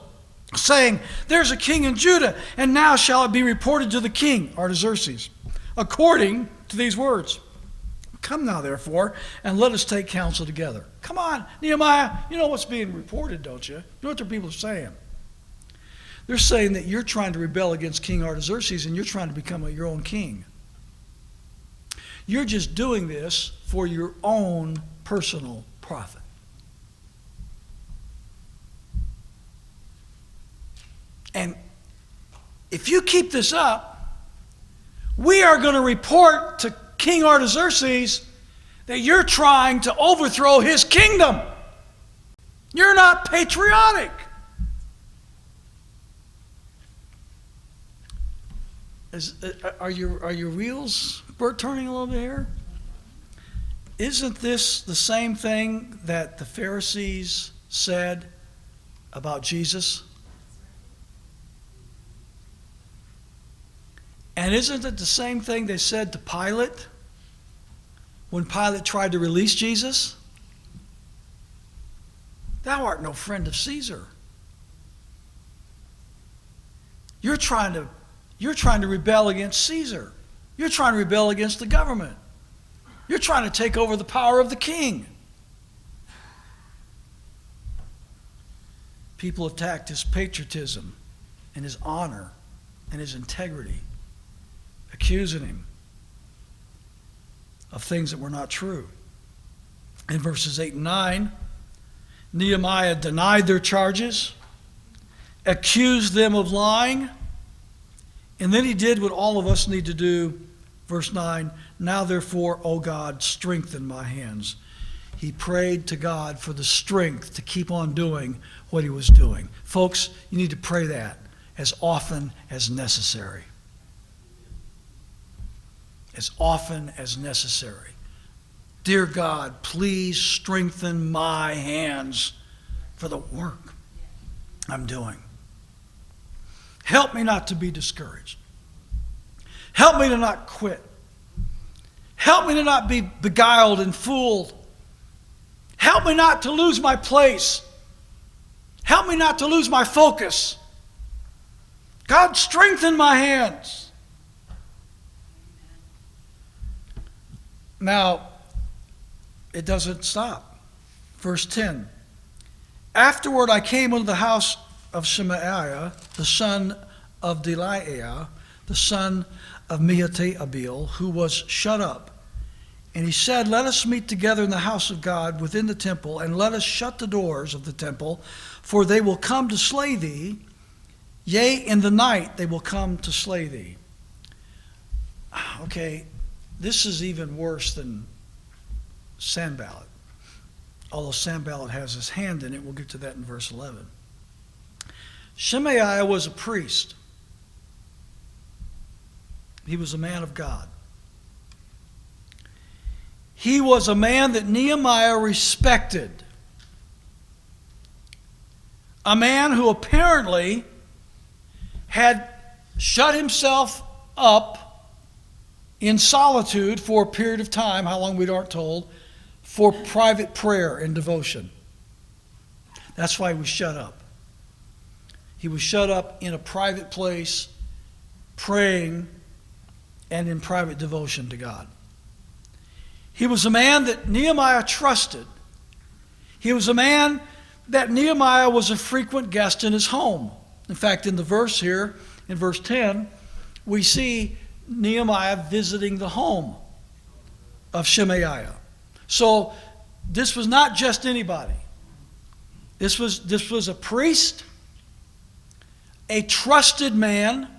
[SPEAKER 1] saying, there's a king in Judah, and now shall it be reported to the king, Artaxerxes, according to these words. Come now, therefore, and let us take counsel together. Come on, Nehemiah, you know what's being reported, don't you? You know what the people are saying? They're saying that you're trying to rebel against King Artaxerxes and you're trying to become your own king. You're just doing this for your own personal profit. And if you keep this up, we are going to report to King Artaxerxes that you're trying to overthrow his kingdom. You're not patriotic. Are your wheels turning a little bit here? Isn't this the same thing that the Pharisees said about Jesus? And isn't it the same thing they said to Pilate when Pilate tried to release Jesus? Thou art no friend of Caesar. You're trying to rebel against Caesar. You're trying to rebel against the government. You're trying to take over the power of the king. People attacked his patriotism and his honor and his integrity, accusing him of things that were not true. In verses 8 and 9, Nehemiah denied their charges, accused them of lying, and then he did what all of us need to do. Verse 9, now therefore, O God, strengthen my hands. He prayed to God for the strength to keep on doing what he was doing. Folks, you need to pray that as often as necessary. As often as necessary. Dear God, please strengthen my hands for the work I'm doing. Help me not to be discouraged. Help me to not quit. Help me to not be beguiled and fooled. Help me not to lose my place. Help me not to lose my focus. God, strengthen my hands. Now, it doesn't stop. Verse 10. Afterward I came into the house of Shemaiah, the son of Delaiah, the son of Mehetabel, who was shut up. And he said, let us meet together in the house of God within the temple, and let us shut the doors of the temple, for they will come to slay thee. Yea, in the night they will come to slay thee. Okay, this is even worse than Sanballat. Although Sanballat has his hand in it, we'll get to that in verse 11. Shemaiah was a priest. He was a man of God. He was a man that Nehemiah respected. A man who apparently had shut himself up in solitude for a period of time, how long we aren't told, for private prayer and devotion. That's why he was shut up. He was shut up in a private place, praying and in private devotion to God. He was a man that Nehemiah trusted. He was a man that Nehemiah was a frequent guest in his home. In fact, in the verse here, in verse 10, we see Nehemiah visiting the home of Shemaiah. So this was not just anybody. This was a priest, a trusted man,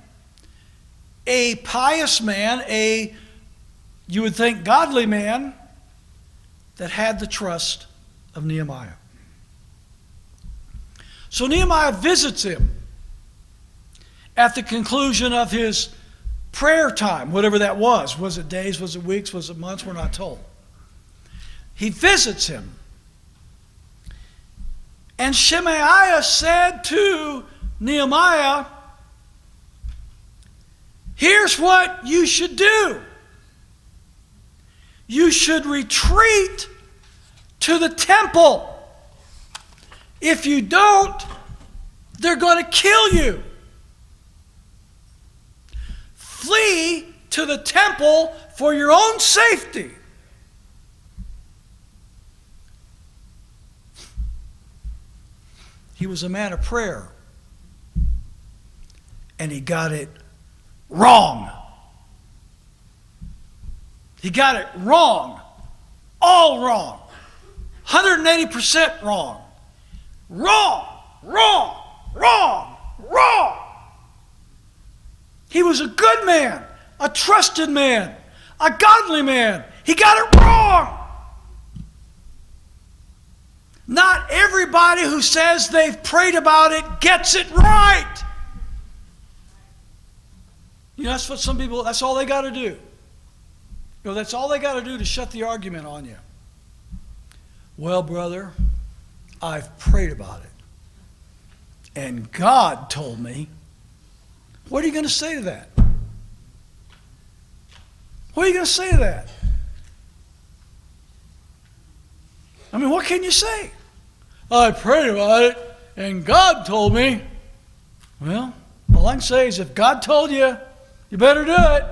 [SPEAKER 1] a pious man, you would think, godly man that had the trust of Nehemiah. So Nehemiah visits him at the conclusion of his prayer time, whatever that was. Was it days? Was it weeks? Was it months? We're not told. He visits him. And Shemaiah said to Nehemiah, here's what you should do. You should retreat to the temple. If you don't, they're going to kill you. Flee to the temple for your own safety. He was a man of prayer. And he got it wrong. He got it wrong. All wrong. 180% wrong. Wrong. Wrong. Wrong. Wrong. He was a good man, a trusted man, a godly man. He got it wrong. Not everybody who says they've prayed about it gets it right. You know, that's what some people, that's all they got to do. You know, that's all they got to do to shut the argument on you. Well, brother, I've prayed about it. And God told me. What are you going to say to that? What are you going to say to that? I mean, what can you say? I prayed about it, and God told me. Well, all I can say is if God told you, you better do it.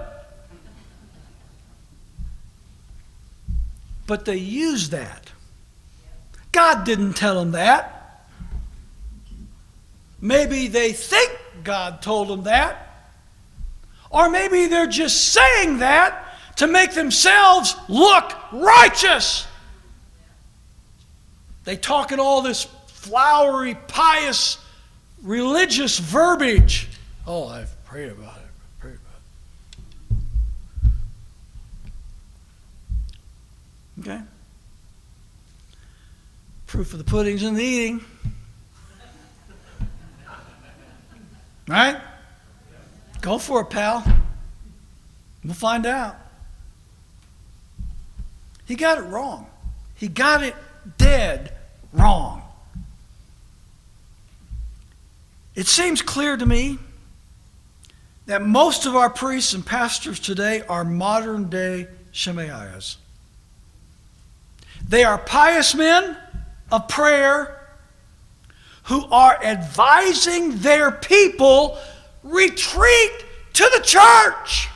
[SPEAKER 1] But they use that. God didn't tell them that. Maybe they think God told them that. Or maybe they're just saying that to make themselves look righteous. They talk in all this flowery, pious, religious verbiage. Oh, I've prayed about it. Okay? Proof of the pudding's in the eating. Right? Go for it, pal. We'll find out. He got it wrong. He got it dead wrong. It seems clear to me that most of our priests and pastors today are modern day Shemaiahs. They are pious men of prayer who are advising their people retreat to the church.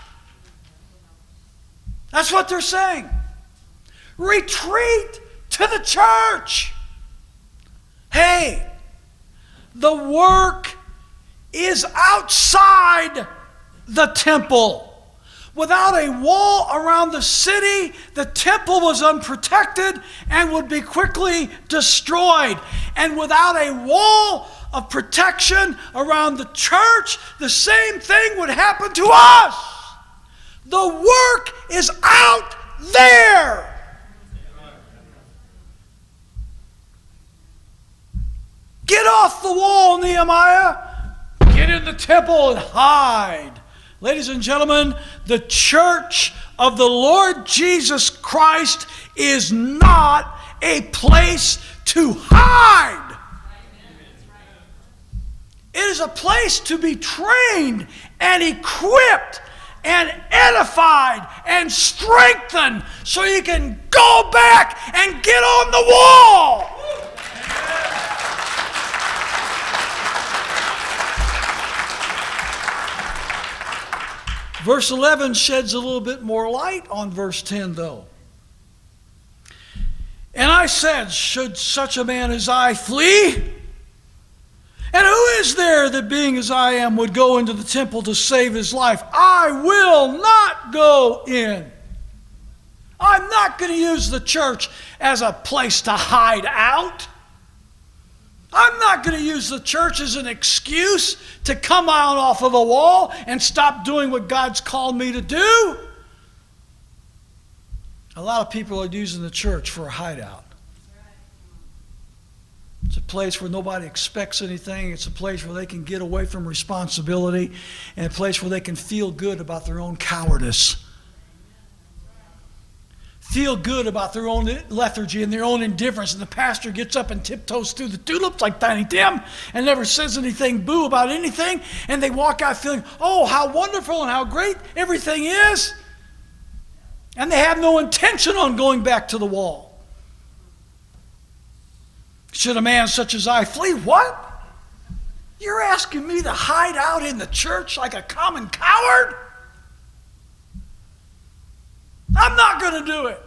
[SPEAKER 1] That's what they're saying. Retreat to the church. Hey, the work is outside the temple. Without a wall around the city, the temple was unprotected and would be quickly destroyed. And without a wall of protection around the church, the same thing would happen to us. The work is out there. Get off the wall, Nehemiah. Get in the temple and hide. Ladies and gentlemen, the church of the Lord Jesus Christ is not a place to hide. It is a place to be trained and equipped and edified and strengthened so you can go back and get on the wall. Verse 11 sheds a little bit more light on verse 10, though. And I said, should such a man as I flee? And who is there that being as I am would go into the temple to save his life? I will not go in. I'm not going to use the church as a place to hide out. I'm not going to use the church as an excuse to come out off of a wall and stop doing what God's called me to do. A lot of people are using the church for a hideout. It's a place where nobody expects anything. It's a place where they can get away from responsibility, and a place where they can feel good about their own cowardice. Feel good about their own lethargy and their own indifference. And the pastor gets up and tiptoes through the tulips like Tiny Tim and never says anything boo about anything. And they walk out feeling, oh, how wonderful and how great everything is. And they have no intention on going back to the wall. Should a man such as I flee? What? You're asking me to hide out in the church like a common coward? I'm not going to do it.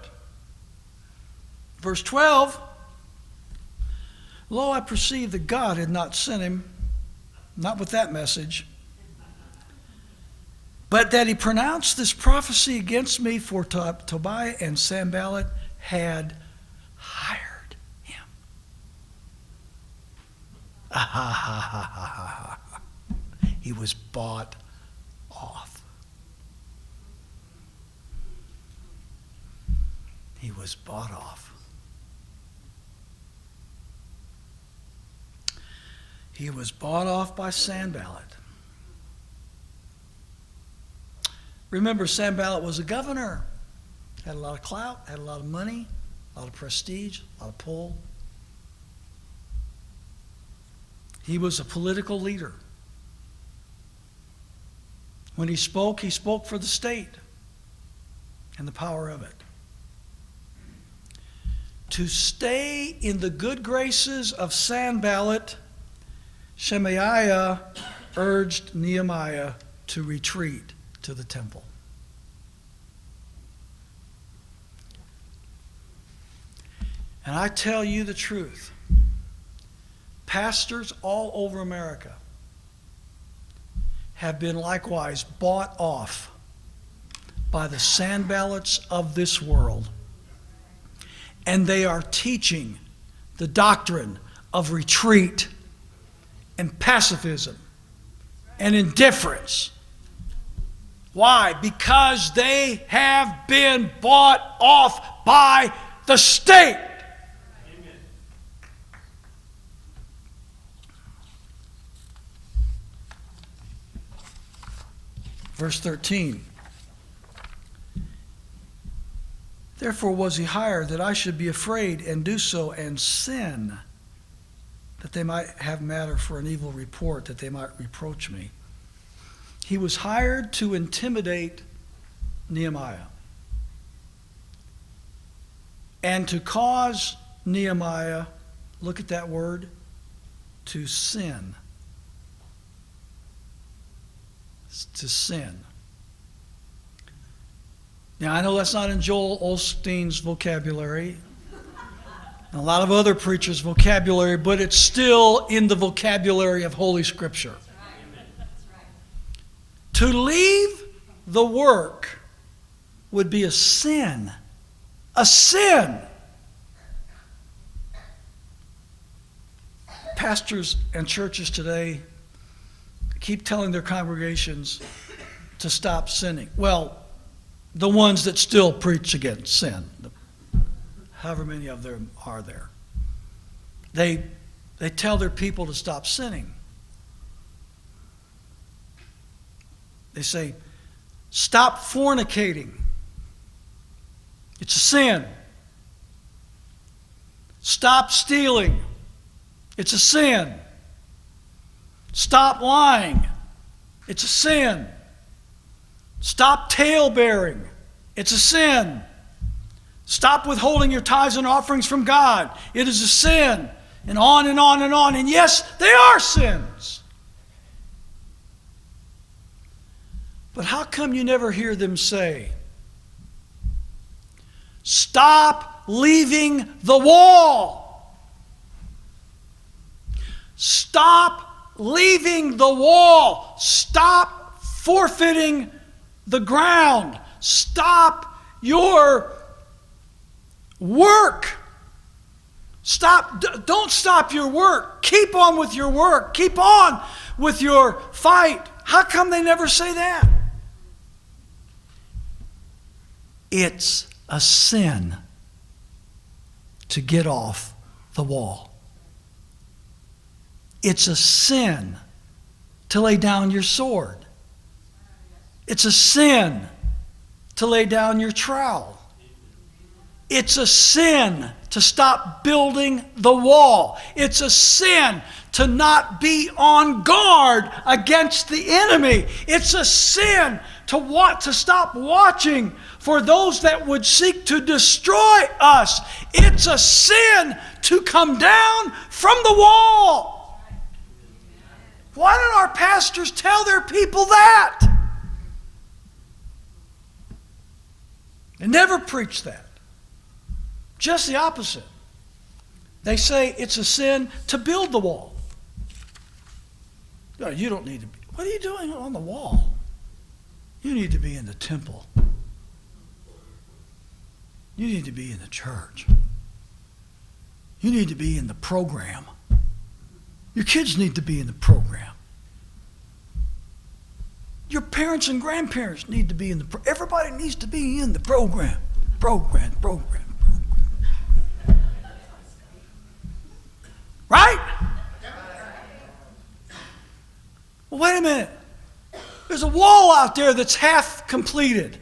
[SPEAKER 1] Verse 12, lo, I perceive that God had not sent him, not with that message, but that he pronounced this prophecy against me, for Tobiah and Sanballat had hired him. He was bought off. He was bought off. He was bought off by Sanballat. Remember, Sanballat was a governor. Had a lot of clout, had a lot of money, a lot of prestige, a lot of pull. He was a political leader. When he spoke for the state and the power of it. To stay in the good graces of Sanballat, Shemaiah urged Nehemiah to retreat to the temple. And I tell you the truth, pastors all over America have been likewise bought off by the Sanballats of this world. And they are teaching the doctrine of retreat and pacifism and indifference. Why? Because they have been bought off by the state. Amen. Verse 13. Therefore was he hired that I should be afraid and do so and sin, that they might have matter for an evil report, that they might reproach me. He was hired to intimidate Nehemiah and to cause Nehemiah, look at that word, to sin. To sin. Now, I know that's not in Joel Osteen's vocabulary, and a lot of other preachers' vocabulary, but it's still in the vocabulary of Holy Scripture. To leave the work would be a sin. A sin. Pastors and churches today keep telling their congregations to stop sinning. Well, the ones that still preach against sin, however many of them are there, they tell their people to stop sinning. They say, stop fornicating. It's a sin. Stop stealing. It's a sin. Stop lying. It's a sin. Stop tale-bearing. It's a sin. Stop withholding your tithes and offerings from God. It is a sin. And on and on and on. And yes, they are sins. But how come you never hear them say, stop leaving the wall? Stop leaving the wall. Stop forfeiting the ground. Stop your work. Don't stop your work. Keep on with your work. Keep on with your fight. How come they never say that? It's a sin to get off the wall. It's a sin to lay down your sword. It's a sin to lay down your trowel. It's a sin to stop building the wall. It's a sin to not be on guard against the enemy. It's a sin to stop watching for those that would seek to destroy us. It's a sin to come down from the wall. Why don't our pastors tell their people that? They never preach that. Just the opposite. They say it's a sin to build the wall. No, you don't need to be. What are you doing on the wall? You need to be in the temple. You need to be in the church. You need to be in the program. Your kids need to be in the program. Your parents and grandparents need to be in the program. Everybody needs to be in the program. Program. Right? Well, wait a minute. There's a wall out there that's half completed.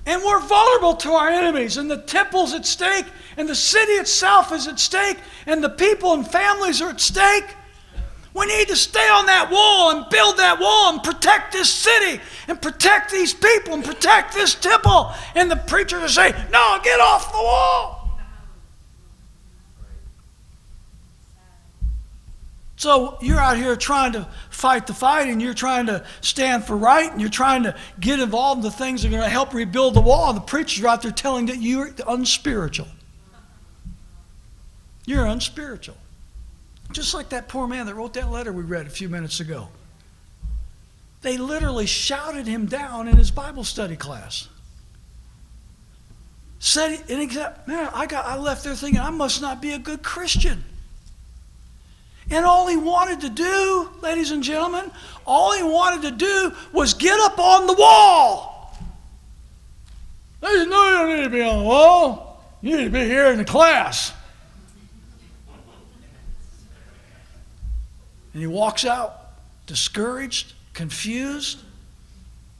[SPEAKER 1] And we're vulnerable to our enemies, and the temple's at stake, and the city itself is at stake, and the people and families are at stake. We need to stay on that wall and build that wall and protect this city and protect these people and protect this temple. And the preachers will say, no, get off the wall. So you're out here trying to fight the fight, and you're trying to stand for right, and you're trying to get involved in the things that are going to help rebuild the wall. And the preachers are out there telling that you're unspiritual. You're unspiritual. Just like that poor man that wrote that letter we read a few minutes ago. They literally shouted him down in his Bible study class. Said, man, I left there thinking I must not be a good Christian. And all he wanted to do, ladies and gentlemen, all he wanted to do was get up on the wall. They said, no, you don't need to be on the wall. You need to be here in the class. And he walks out discouraged, confused,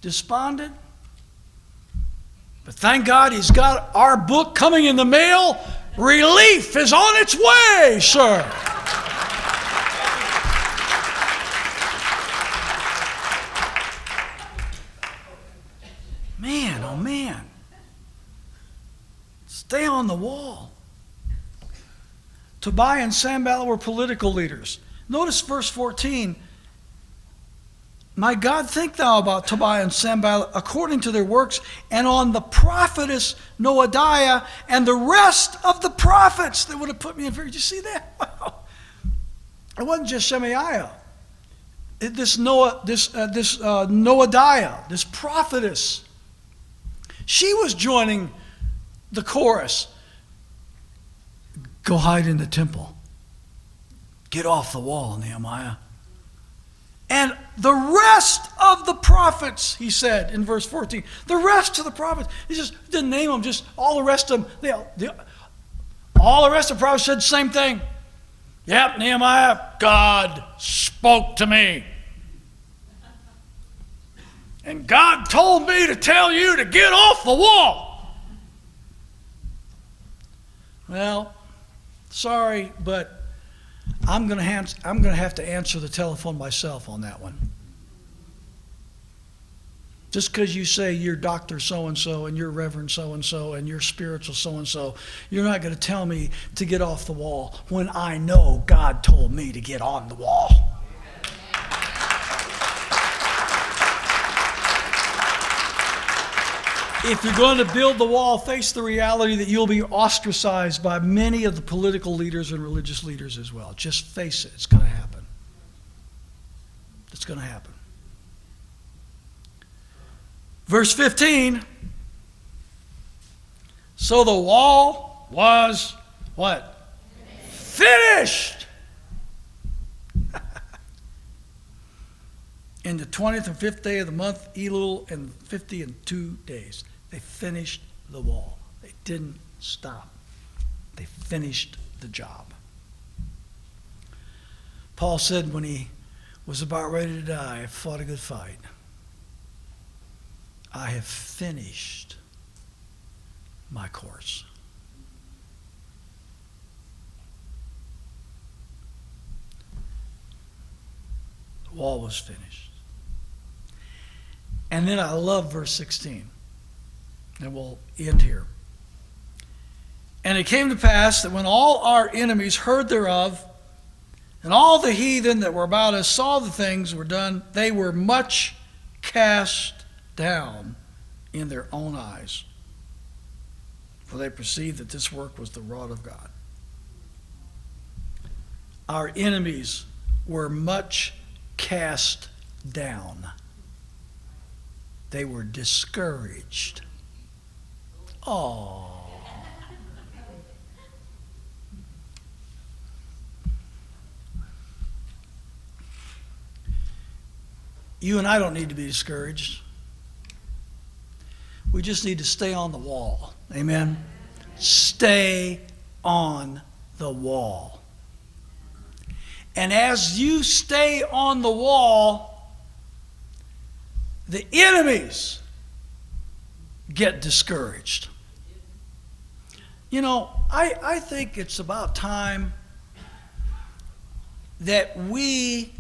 [SPEAKER 1] despondent. But thank God he's got our book coming in the mail. Relief is on its way, sir. Man, oh man. Stay on the wall. Tobiah and Sanballat were political leaders. Notice verse 14. My God, think thou about Tobiah and Sanballat according to their works, and on the prophetess Noadiah and the rest of the prophets that would have put me in fear. Did you see that? Wow. It wasn't just Shemaiah. This Noadiah, this prophetess, she was joining the chorus. Go hide in the temple. Get off the wall, Nehemiah. And the rest of the prophets, he said in verse 14, the rest of the prophets, he just didn't name them, just all the rest of them, all the rest of the prophets said the same thing. Yep, Nehemiah, God spoke to me. And God told me to tell you to get off the wall. Well, sorry, but I'm going to have to answer the telephone myself on that one. Just because you say you're Dr. So-and-so and you're Reverend so-and-so and you're spiritual so-and-so, you're not going to tell me to get off the wall when I know God told me to get on the wall. If you're going to build the wall, face the reality that you'll be ostracized by many of the political leaders and religious leaders as well. Just face it. It's going to happen. It's going to happen. Verse 15. So the wall was what? Finished. In the 20th and 5th day of the month, Elul, and 52 days. They finished the wall. They didn't stop. They finished the job. Paul said when he was about ready to die, I fought a good fight. I have finished my course. The wall was finished. And then I love verse 16. And we'll end here. And it came to pass that when all our enemies heard thereof, and all the heathen that were about us saw the things were done, they were much cast down in their own eyes. For they perceived that this work was the wrought of God. Our enemies were much cast down. They were discouraged. Oh. You and I don't need to be discouraged. We just need to stay on the wall. Amen? Stay on the wall. And as you stay on the wall, the enemies get discouraged. You know, I think it's about time that we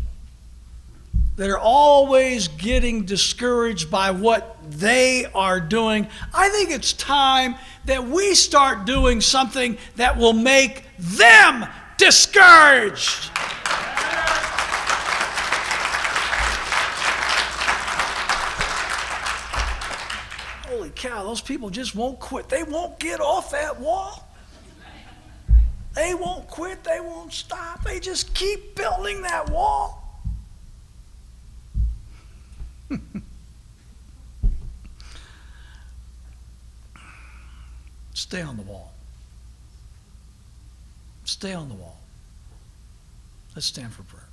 [SPEAKER 1] that are always getting discouraged by what they are doing, I think it's time that we start doing something that will make them discouraged. Holy cow, those people just won't quit. They won't get off that wall. They won't quit. They won't stop. They just keep building that wall. Stay on the wall. Stay on the wall. Let's stand for prayer.